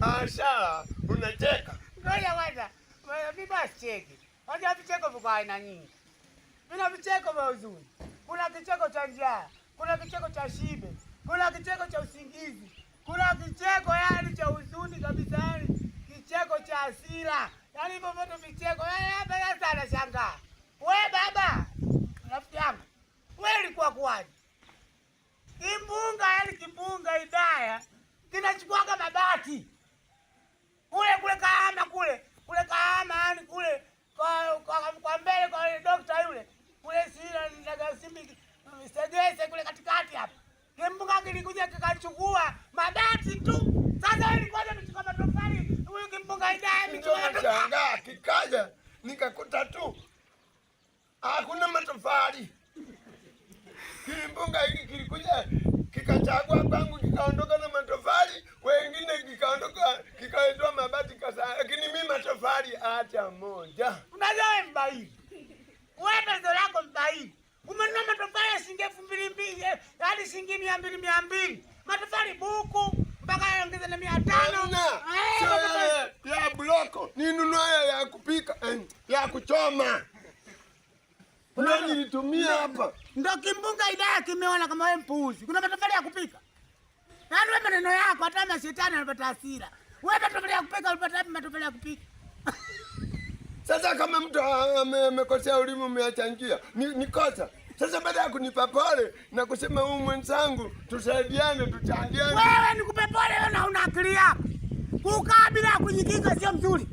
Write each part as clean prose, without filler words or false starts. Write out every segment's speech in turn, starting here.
Asha, unacheka. Ngoja kwanza. Mimi basi cheki. Unajua vicheko viko aina nyingi. Kuna vicheko vya huzuni. Kuna kicheko cha njaa, kuna kicheko cha shibe, kuna kicheko cha usingizi. Kuna kicheko yani cha huzuni kabisa yani. Kicheko cha hasira. Yaani hivyo vitu vicheko. Hapa sasa anashangaa. Wewe baba, rafiki yangu. Wewe ulikuwa kwaje? Kimbunga yani kimbunga Hidaya kinachukuaga mabati. Kule Kahama kule Kahama yani kule kwa mbele kwa dokta yule. Kule sira ndaga simbi Segese kule katikati hapa. Kimbunga kilikuja kikachukua mabati tu. Sasa wewe ulikuwa unachukua matofali, huyu kimbunga Hidaya michoro shangaa kikaja nikakuta tu hakuna matofali. Kimbunga hiki kilikuja kikachagua kwangu kikaondoka na matofali, wengine kikaondoka kikaitoa mabati kasa, lakini mimi matofali acha moja. Unajua wewe mbaili. Wewe pesa lako mbaili. Umenunua matofali ya shilingi 2,200, hadi shilingi 200. Matofali buku mpaka yaongeze na 500. Ya bloko, ninunua ya kupika, ya kuchoma. Kuna nilitumia hapa. Ndio kimbunga Hidaya kimeona kama wewe mpuuzi. Kuna matofali ya kupika. Yaani wewe maneno yako hata kama shetani anapata hasira. Wewe matofali ya kupika ulipata wapi matofali ya kupika? Sasa kama mtu amekosea ulimu umeachangia, ni kosa. Sasa baada ya kunipa pole na kusema huyu mwenzangu tusaidiane tuchangiane. Wewe nikupe pole wewe na una akili yako. Kukaa bila kujikinga sio mzuri.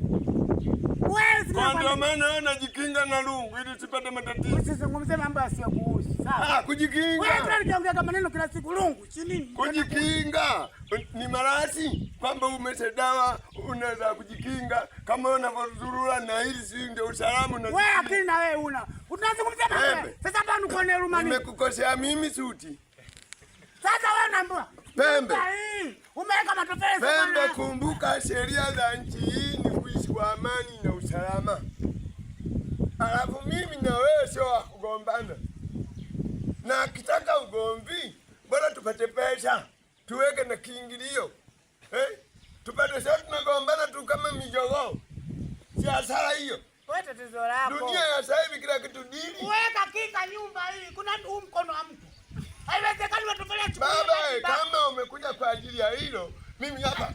Ndio maana wewe unajikinga na lungu ili usipate matatizo. Usizungumzie mambo yasiyokuhusu. Sawa? Kujikinga. Wewe tunaongea kama maneno kila siku lungu, si nini? Kujikinga ni marasi kwamba umeshadawa unaweza kujikinga kama unavyozurura na hili si ndio usalama na wewe akili na wewe una. Unazungumzia mambo. Sasa hapa nikuone rumani. Nimekukosea mimi suti. Sasa wewe unaambia Pembe. Umeweka matofali sana. Pembe, kumbuka sheria za nchi hii ni kuishi kwa amani na usalama. Alafu mimi na wewe sio wa kugombana. Na kitaka ugomvi, bora tupate pesa, tuweke na kiingilio. Tupate sasa tunagombana tu kama mijogoo. Si hasara hiyo. Wewe tatizo lako. Dunia ya sasa hivi kila kitu dili. Weka kika nyumba hii, kuna mkono wa mtu. Haiwezekani matofali ya chukua. Baba, kama umekuja kwa ajili ya hilo, mimi hapa